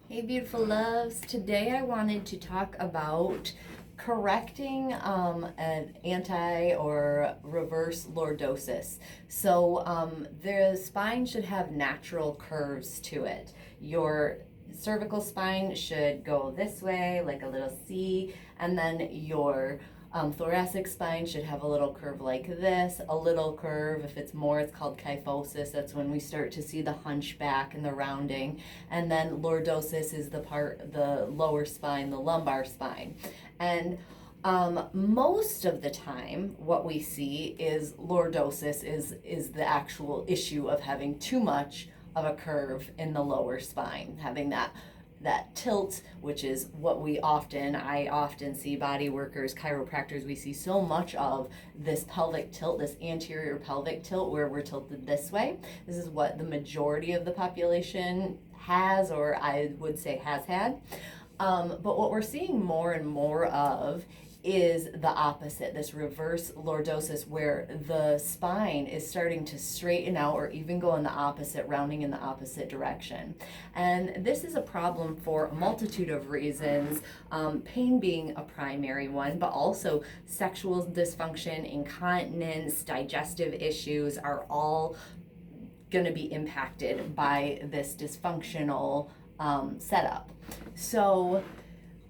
Hey, beautiful loves. Today I wanted to talk about correcting an anti or reverse lordosis. The spine should have natural curves to it. Your cervical spine should go this way, like a little C, and then your thoracic spine should have a little curve like this, a little curve. If it's more, it's called kyphosis. That's when we start to see the hunchback and the rounding. And then lordosis is the lower spine, the lumbar spine. And most of the time, what we see is lordosis is the actual issue of having too much of a curve in the lower spine, having that tilt, which is what I often see body workers, chiropractors, we see so much of this pelvic tilt, this anterior pelvic tilt where we're tilted this way. This is what the majority of the population has, or I would say has had. But what we're seeing more and more of is the opposite, this reverse lordosis, where the spine is starting to straighten out or even go in the opposite, rounding in the opposite direction. And this is a problem for a multitude of reasons, pain being a primary one, but also sexual dysfunction, incontinence, digestive issues are all going to be impacted by this dysfunctional setup. So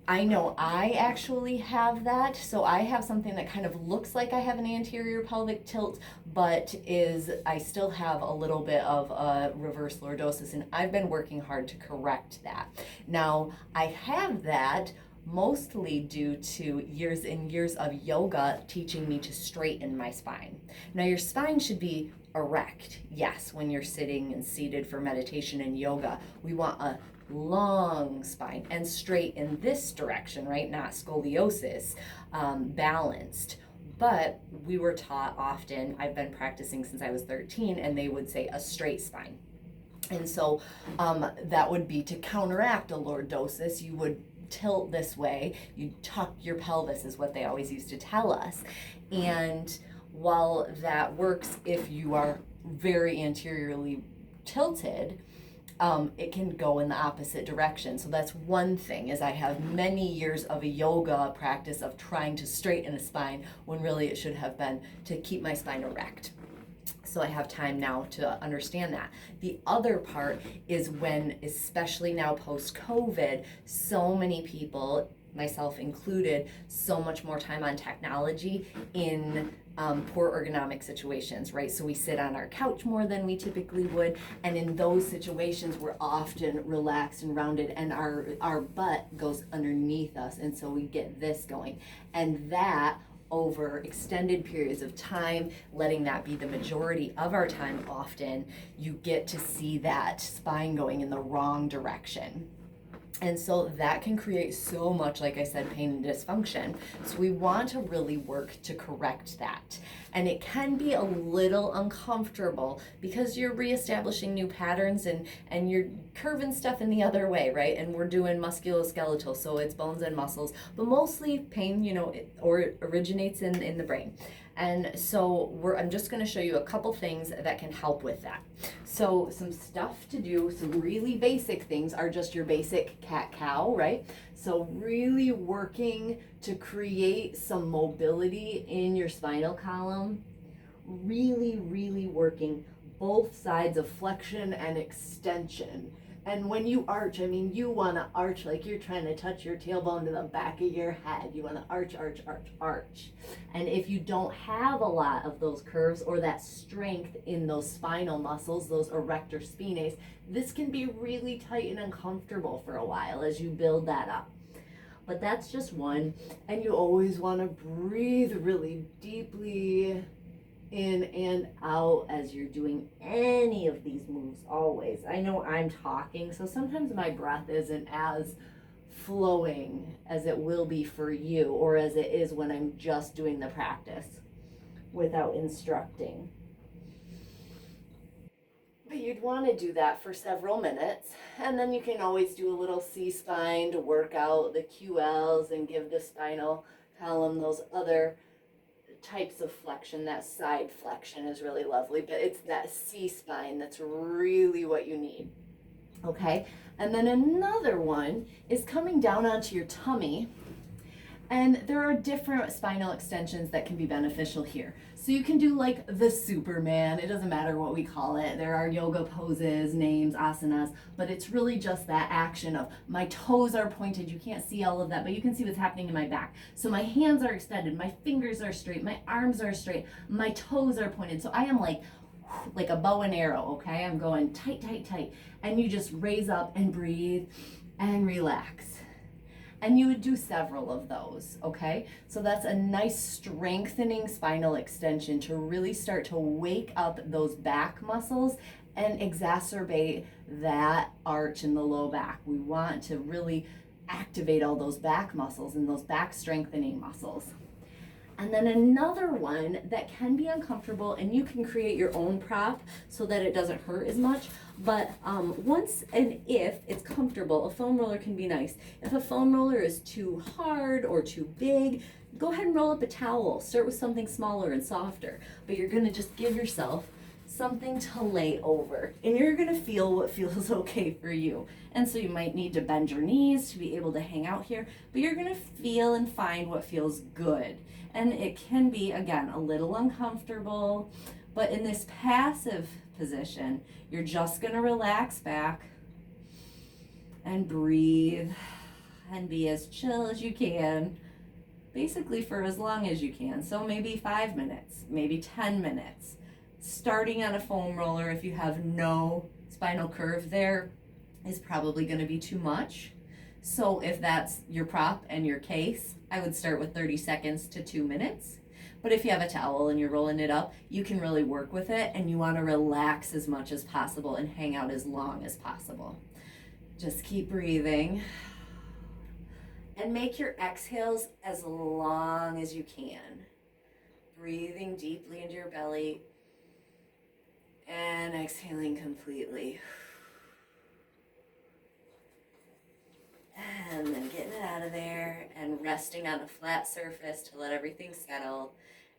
I know I actually have that. So I have something that kind of looks like I have an anterior pelvic tilt, but I still have a little bit of a reverse lordosis, and I've been working hard to correct that. Now, I have that mostly due to years and years of yoga teaching me to straighten my spine. Now, your spine should be erect. Yes, when you're sitting and seated for meditation and yoga, we want a long spine and straight in this direction, right? Not scoliosis, balanced. But we were taught often, I've been practicing since I was 13, and they would say a straight spine. And so that would be to counteract a lordosis. You would tilt this way, you tuck your pelvis, is what they always used to tell us. And while that works if you are very anteriorly tilted, it can go in the opposite direction. So that's one thing, is I have many years of a yoga practice of trying to straighten a spine when really it should have been to keep my spine erect. So I have time now to understand that. The other part is when, especially now post-COVID, so many people, myself included, so much more time on technology in poor ergonomic situations, right? So we sit on our couch more than we typically would, and in those situations we're often relaxed and rounded, and our butt goes underneath us, and so we get this going. And that, over extended periods of time, letting that be the majority of our time, often you get to see that spine going in the wrong direction. And so that can create so much, like I said, pain and dysfunction. So we want to really work to correct that. And it can be a little uncomfortable because you're reestablishing new patterns, and you're curving stuff in the other way, right? And we're doing musculoskeletal, so it's bones and muscles. But mostly pain, it originates in the brain. And so I'm just going to show you a couple things that can help with that. So some stuff to do, some really basic things are just your basic cat-cow, right? So really working to create some mobility in your spinal column, really, really working both sides of flexion and extension. And when you arch, you want to arch like you're trying to touch your tailbone to the back of your head. You want to arch, arch, arch, arch. And if you don't have a lot of those curves or that strength in those spinal muscles, those erector spinae, this can be really tight and uncomfortable for a while as you build that up. But that's just one. And you always want to breathe really deeply in and out as you're doing any of these moves, always. I know I'm talking, so sometimes my breath isn't as flowing as it will be for you, or as it is when I'm just doing the practice without instructing. But you'd want to do that for several minutes, and then you can always do a little C-spine to work out the QLs and give the spinal column those other types of flexion. That side flexion is really lovely, but it's that C-spine that's really what you need. Okay, And then another one is coming down onto your tummy. And there are different spinal extensions that can be beneficial here. So you can do like the Superman, it doesn't matter what we call it. There are yoga poses, names, asanas, but it's really just that action of my toes are pointed. You can't see all of that, but you can see what's happening in my back. So my hands are extended, my fingers are straight, my arms are straight, my toes are pointed. So I am like a bow and arrow, okay? I'm going tight, tight, tight. And you just raise up and breathe and relax. And you would do several of those, okay? So that's a nice strengthening spinal extension to really start to wake up those back muscles and exacerbate that arch in the low back. We want to really activate all those back muscles and those back strengthening muscles. And then another one that can be uncomfortable, and you can create your own prop so that it doesn't hurt as much, but once and if it's comfortable, a foam roller can be nice. If a foam roller is too hard or too big, go ahead and roll up a towel. Start with something smaller and softer, but you're gonna just give yourself something to lay over, and you're gonna feel what feels okay for you. And so you might need to bend your knees to be able to hang out here, but you're gonna feel and find what feels good. And it can be, again, a little uncomfortable, but in this passive position, you're just gonna relax back and breathe and be as chill as you can, basically for as long as you can. So maybe 5 minutes, maybe 10 minutes. Starting on a foam roller, if you have no spinal curve there, is probably gonna be too much. So if that's your prop and your case, I would start with 30 seconds to 2 minutes. But if you have a towel and you're rolling it up, you can really work with it, and you want to relax as much as possible and hang out as long as possible. Just keep breathing. And make your exhales as long as you can. Breathing deeply into your belly and exhaling completely. And then getting it out of there and resting on a flat surface to let everything settle.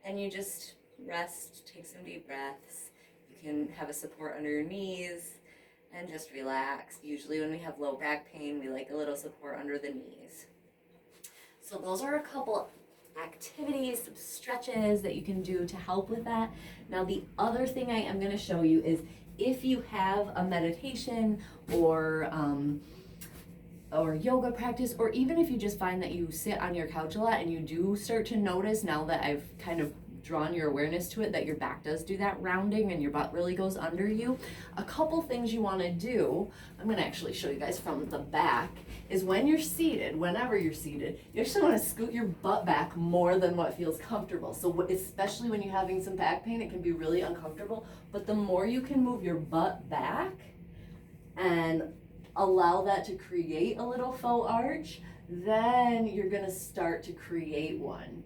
And you just rest, take some deep breaths. You can have a support under your knees and just relax. Usually when we have low back pain, we like a little support under the knees. So those are a couple activities, some stretches that you can do to help with that. Now the other thing I am going to show you is if you have a meditation or yoga practice, or even if you just find that you sit on your couch a lot and you do start to notice, now that I've kind of drawn your awareness to it, that your back does do that rounding and your butt really goes under you, a couple things you want to do, I'm going to actually show you guys from the back, is when you're seated, whenever you're seated, you actually want to scoot your butt back more than what feels comfortable. So especially when you're having some back pain, it can be really uncomfortable, but the more you can move your butt back and allow that to create a little faux arch, then you're gonna start to create one.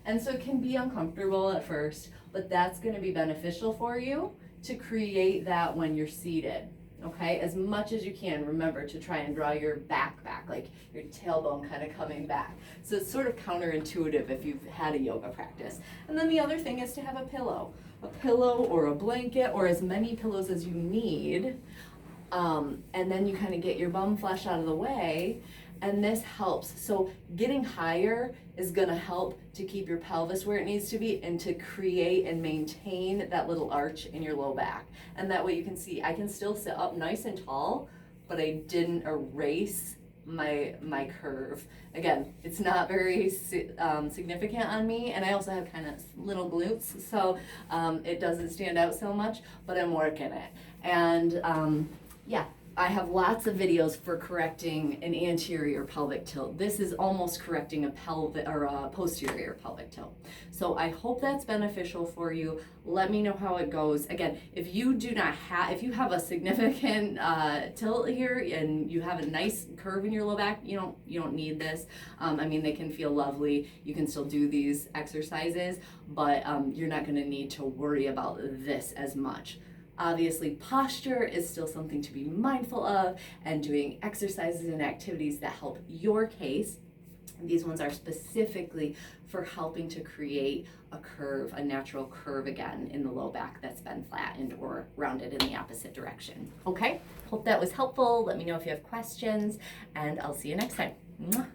And so it can be uncomfortable at first, but that's gonna be beneficial for you to create that when you're seated, okay? As much as you can, remember to try and draw your back, like your tailbone kind of coming back. So it's sort of counterintuitive if you've had a yoga practice. And then the other thing is to have a pillow or a blanket or as many pillows as you need. And then you kind of get your bum flesh out of the way, and this helps. So getting higher is going to help to keep your pelvis where it needs to be and to create and maintain that little arch in your low back. And that way you can see I can still sit up nice and tall, but I didn't erase my curve. Again, it's not very significant on me, and I also have kind of little glutes, so it doesn't stand out so much, but I'm working it. And yeah, I have lots of videos for correcting an anterior pelvic tilt. This is almost correcting a pelvic or a posterior pelvic tilt. So I hope that's beneficial for you. Let me know how it goes. Again, if you have a significant tilt here and you have a nice curve in your low back, you don't need this. I mean, they can feel lovely. You can still do these exercises, but you're not going to need to worry about this as much. Obviously, posture is still something to be mindful of, and doing exercises and activities that help your case These ones are specifically for helping to create a curve, a natural curve again in the low back that's been flattened or rounded in the opposite direction. Okay, hope that was helpful. Let me know if you have questions, and I'll see you next time. Mwah.